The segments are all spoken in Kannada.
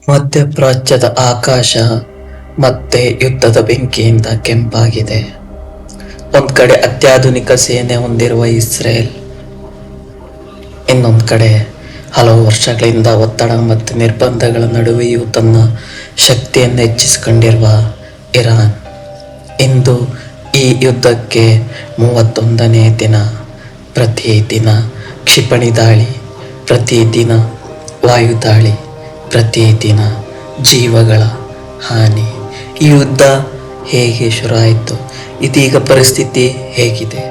ಮಧ್ಯಪ್ರಾಚ್ಯದ ಆಕಾಶ ಮತ್ತೆ ಯುದ್ಧದ ಬೆಂಕಿಯಿಂದ ಕೆಂಪಾಗಿದೆ. ಒಂದ್ ಕಡೆ ಅತ್ಯಾಧುನಿಕ ಸೇನೆ ಹೊಂದಿರುವ ಇಸ್ರೇಲ್, ಇನ್ನೊಂದು ಕಡೆ ಹಲವು ವರ್ಷಗಳಿಂದ ಒತ್ತಡ ಮತ್ತು ನಿರ್ಬಂಧಗಳ ನಡುವೆಯೂ ತನ್ನ ಶಕ್ತಿಯನ್ನು ಹೆಚ್ಚಿಸಿಕೊಂಡಿರುವ ಇರಾನ್. ಇಂದು ಈ ಯುದ್ಧಕ್ಕೆ 31ನೇ ದಿನ. ಪ್ರತಿದಿನ ಕ್ಷಿಪಣಿ ದಾಳಿ, ಪ್ರತಿದಿನ ವಾಯುದಾಳಿ, ಪ್ರತಿದಿನ ಜೀವಗಳ ಹಾನಿ. ಈ ಯುದ್ಧ ಹೇಗೆ ಶುರು ಆಯಿತು? ಇದೀಗ ಪರಿಸ್ಥಿತಿ ಹೇಗಿದೆ?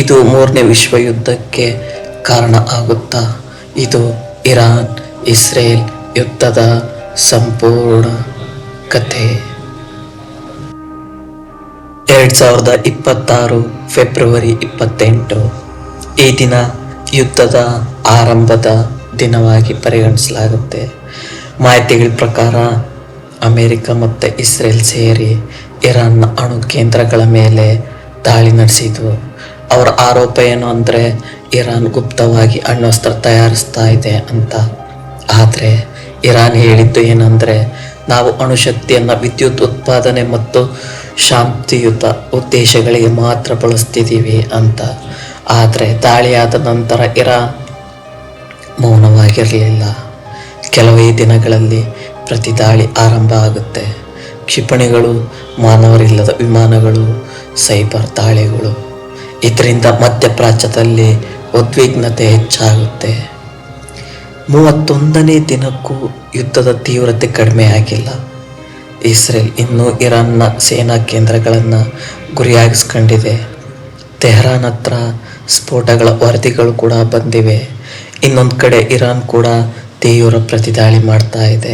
ಇದು 3ನೇ ವಿಶ್ವ ಯುದ್ಧಕ್ಕೆ ಕಾರಣ ಆಗುತ್ತಾ? ಇದು ಇರಾನ್ ಇಸ್ರೇಲ್ ಯುದ್ಧದ ಸಂಪೂರ್ಣ ಕಥೆ. 2026 ಫೆಬ್ರವರಿ 28 ಈ ದಿನ ಯುದ್ಧದ ಆರಂಭದ ದಿನವಾಗಿ ಪರಿಗಣಿಸಲಾಗುತ್ತೆ. ಮಾಹಿತಿಗಳ ಪ್ರಕಾರ ಅಮೆರಿಕ ಮತ್ತು ಇಸ್ರೇಲ್ ಸೇರಿ ಇರಾನ್ನ ಅಣು ಕೇಂದ್ರಗಳ ಮೇಲೆ ದಾಳಿ ನಡೆಸಿದ್ವು. ಅವರ ಆರೋಪ ಏನು ಅಂದರೆ ಇರಾನ್ ಗುಪ್ತವಾಗಿ ಅಣ್ವಸ್ತ್ರ ತಯಾರಿಸ್ತಾ ಇದೆ ಅಂತ. ಆದರೆ ಇರಾನ್ ಹೇಳಿದ್ದು ಏನಂದರೆ, ನಾವು ಅಣುಶಕ್ತಿಯನ್ನು ವಿದ್ಯುತ್ ಉತ್ಪಾದನೆ ಮತ್ತು ಶಾಂತಿಯುತ ಉದ್ದೇಶಗಳಿಗೆ ಮಾತ್ರ ಬಳಸ್ತಿದ್ದೀವಿ ಅಂತ. ಆದರೆ ದಾಳಿಯಾದ ನಂತರ ಇರಾನ್ ಮೌನವಾಗಿರಲಿಲ್ಲ. ಕೆಲವೇ ದಿನಗಳಲ್ಲಿ ಪ್ರತಿ ದಾಳಿ ಆರಂಭ ಆಗುತ್ತೆ. ಕ್ಷಿಪಣಿಗಳು, ಮಾನವರಿಲ್ಲದ ವಿಮಾನಗಳು, ಸೈಬರ್ ದಾಳಿಗಳು. ಇದರಿಂದ ಮಧ್ಯಪ್ರಾಚ್ಯದಲ್ಲಿ ಉದ್ವಿಗ್ನತೆ ಹೆಚ್ಚಾಗುತ್ತೆ. 31ನೇ ದಿನಕ್ಕೂ ಯುದ್ಧದ ತೀವ್ರತೆ ಕಡಿಮೆ ಆಗಿಲ್ಲ. ಇಸ್ರೇಲ್ ಇನ್ನೂ ಇರಾನ್ನ ಸೇನಾ ಕೇಂದ್ರಗಳನ್ನು ಗುರಿಯಾಗಿಸ್ಕೊಂಡಿದೆ. ತೆಹರಾನ್ ಹತ್ರ ಸ್ಫೋಟಗಳ ವರದಿಗಳು ಕೂಡ ಬಂದಿವೆ. ಇನ್ನೊಂದು ಕಡೆ ಇರಾನ್ ಕೂಡ ತೀವ್ರ ಪ್ರತಿದಾಳಿ ಮಾಡ್ತಾ ಇದೆ.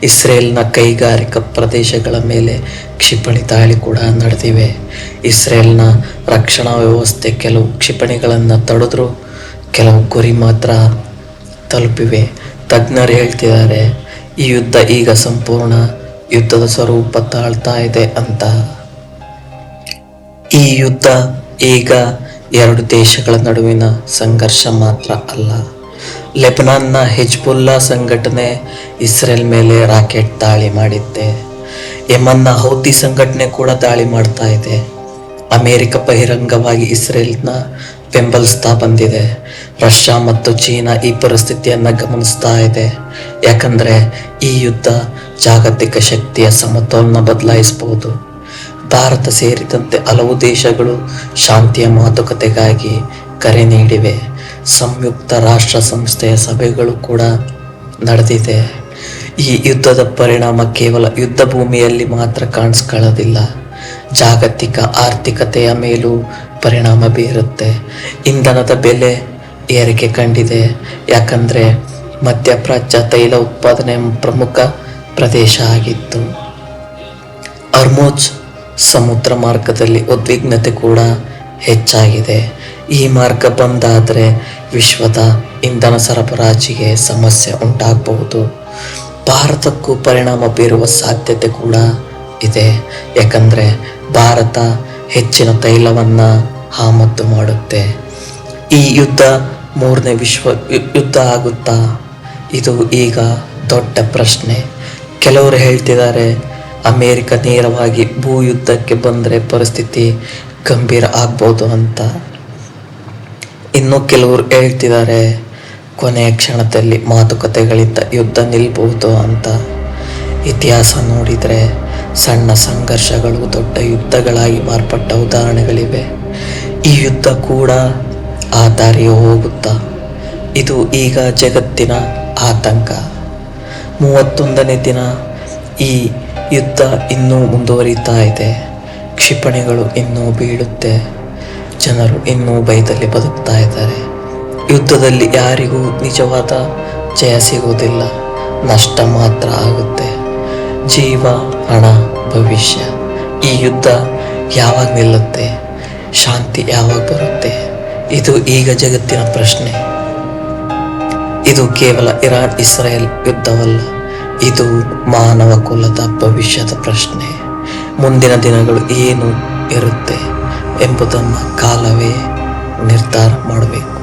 ಇಸ್ರೇಲ್ನ ಕೈಗಾರಿಕಾ ಪ್ರದೇಶಗಳ ಮೇಲೆ ಕ್ಷಿಪಣಿ ದಾಳಿ ಕೂಡ ನಡೆದಿವೆ. ಇಸ್ರೇಲ್ನ ರಕ್ಷಣಾ ವ್ಯವಸ್ಥೆ ಕೆಲವು ಕ್ಷಿಪಣಿಗಳನ್ನು ತಡೆದ್ರು, ಕೆಲವು ಗುರಿ ಮಾತ್ರ ತಲುಪಿವೆ. ತಜ್ಞರು ಹೇಳ್ತಿದ್ದಾರೆ, ಈ ಯುದ್ಧ ಈಗ ಸಂಪೂರ್ಣ ಯುದ್ಧದ ಸ್ವರೂಪ ತಾಳ್ತಾ ಇದೆ ಅಂತ. ಈ ಯುದ್ಧ ಈಗ 2 ದೇಶಗಳ ನಡುವಿನ ಸಂಘರ್ಷ ಮಾತ್ರ ಅಲ್ಲ. ಲೆಬನಾನ್ನ ಹೆಜ್ಬುಲ್ಲಾ ಸಂಘಟನೆ ಇಸ್ರೇಲ್ ಮೇಲೆ ರಾಕೆಟ್ ದಾಳಿ ಮಾಡಿದ್ದೆ. ಯೆಮನ್ನ ಹೌತಿ ಸಂಘಟನೆ ಕೂಡ ದಾಳಿ ಮಾಡ್ತಾ ಇದೆ. ಅಮೆರಿಕ ಬಹಿರಂಗವಾಗಿ ಇಸ್ರೇಲ್ನ ಬೆಂಬಲಿಸ್ತಾ ಬಂದಿದೆ. ರಷ್ಯಾ ಮತ್ತು ಚೀನಾ ಈ ಪರಿಸ್ಥಿತಿಯನ್ನು ಗಮನಿಸ್ತಾ ಇದೆ. ಯಾಕಂದರೆ ಈ ಯುದ್ಧ ಜಾಗತಿಕ ಶಕ್ತಿಯ ಸಮತೋಲನ ಬದಲಾಯಿಸಬಹುದು. ಭಾರತ ಸೇರಿದಂತೆ ಹಲವು ದೇಶಗಳು ಶಾಂತಿಯ ಮಾತುಕತೆಗಾಗಿ ಕರೆ ನೀಡಿವೆ. ಸಂಯುಕ್ತ ರಾಷ್ಟ್ರ ಸಂಸ್ಥೆಯ ಸಭೆಗಳು ಕೂಡ ನಡೆದಿದೆ. ಈ ಯುದ್ಧದ ಪರಿಣಾಮ ಕೇವಲ ಯುದ್ಧ ಭೂಮಿಯಲ್ಲಿ ಮಾತ್ರ ಕಾಣಿಸ್ಕೊಳ್ಳೋದಿಲ್ಲ, ಜಾಗತಿಕ ಆರ್ಥಿಕತೆಯ ಮೇಲೂ ಪರಿಣಾಮ ಬೀರುತ್ತೆ. ಇಂಧನದ ಬೆಲೆ ಏರಿಕೆ ಕಂಡಿದೆ. ಯಾಕಂದರೆ ಮಧ್ಯಪ್ರಾಚ್ಯ ತೈಲ ಉತ್ಪಾದನೆ ಪ್ರಮುಖ ಪ್ರದೇಶ ಆಗಿತ್ತು. ಹರ್ಮುಜ್ ಸಮುದ್ರ ಮಾರ್ಗದಲ್ಲಿ ಉದ್ವಿಗ್ನತೆ ಕೂಡ ಹೆಚ್ಚಾಗಿದೆ. ಈ ಮಾರ್ಗ ಬಂದಾದರೆ ವಿಶ್ವದ ಇಂಧನ ಸರಬರಾಜಿಗೆ ಸಮಸ್ಯೆ ಉಂಟಾಗಬಹುದು. ಭಾರತಕ್ಕೂ ಪರಿಣಾಮ ಬೀರುವ ಸಾಧ್ಯತೆ ಕೂಡ ಇದೆ. ಯಾಕಂದರೆ ಭಾರತ ಹೆಚ್ಚಿನ ತೈಲವನ್ನು ಆಮದು ಮಾಡುತ್ತೆ. ಈ ಯುದ್ಧ 3ನೇ ವಿಶ್ವ ಯುದ್ಧ ಆಗುತ್ತಾ? ಇದು ಈಗ ದೊಡ್ಡ ಪ್ರಶ್ನೆ. ಕೆಲವರು ಹೇಳ್ತಿದ್ದಾರೆ, ಅಮೆರಿಕ ನೇರವಾಗಿ ಭೂ ಯುದ್ಧಕ್ಕೆ ಬಂದರೆ ಪರಿಸ್ಥಿತಿ ಗಂಭೀರ ಆಗ್ಬೋದು ಅಂತ. ಇನ್ನು ಕೆಲವರು ಹೇಳ್ತಿದ್ದಾರೆ, ಕೊನೆಯ ಕ್ಷಣದಲ್ಲಿ ಮಾತುಕತೆಗಳಿಂದ ಯುದ್ಧ ನಿಲ್ಬಹುದು ಅಂತ. ಇತಿಹಾಸ ನೋಡಿದರೆ ಸಣ್ಣ ಸಂಘರ್ಷಗಳು ದೊಡ್ಡ ಯುದ್ಧಗಳಾಗಿ ಮಾರ್ಪಟ್ಟ ಉದಾಹರಣೆಗಳಿವೆ. ಈ ಯುದ್ಧ ಕೂಡ ಆ ದಾರಿಯು ಹೋಗುತ್ತಾ? ಇದು ಈಗ ಜಗತ್ತಿನ ಆತಂಕ. 31ನೇ ದಿನ ಈ ಯುದ್ಧ ಇನ್ನೂ ಮುಂದುವರಿತಾ ಇದೆ. ಕ್ಷಿಪಣಿಗಳು ಇನ್ನೂ ಬೀಳುತ್ತೆ. ಜನರು ಇನ್ನೂ ಭಯದಲ್ಲಿ ಬದುಕ್ತಾ ಇದ್ದಾರೆ. ಯುದ್ಧದಲ್ಲಿ ಯಾರಿಗೂ ನಿಜವಾದ ಜಯ ಸಿಗುವುದಿಲ್ಲ, ನಷ್ಟ ಮಾತ್ರ ಆಗುತ್ತೆ. ಜೀವ, ಹಣ, ಭವಿಷ್ಯ. ಈ ಯುದ್ಧ ಯಾವಾಗ ನಿಲ್ಲುತ್ತೆ? ಶಾಂತಿ ಯಾವಾಗ ಬರುತ್ತೆ? ಇದು ಈಗ ಜಗತ್ತಿನ ಪ್ರಶ್ನೆ. ಇದು ಕೇವಲ ಇರಾನ್ ಇಸ್ರೇಲ್ ಯುದ್ಧವಲ್ಲ, ಇದು ಮಾನವ ಕುಲದ ಭವಿಷ್ಯದ ಪ್ರಶ್ನೆ. ಮುಂದಿನ ದಿನಗಳು ಏನು ಇರುತ್ತೆ ಎಂಬುದನ್ನು ಕಾಲವೇ ನಿರ್ಧಾರ ಮಾಡಬೇಕು.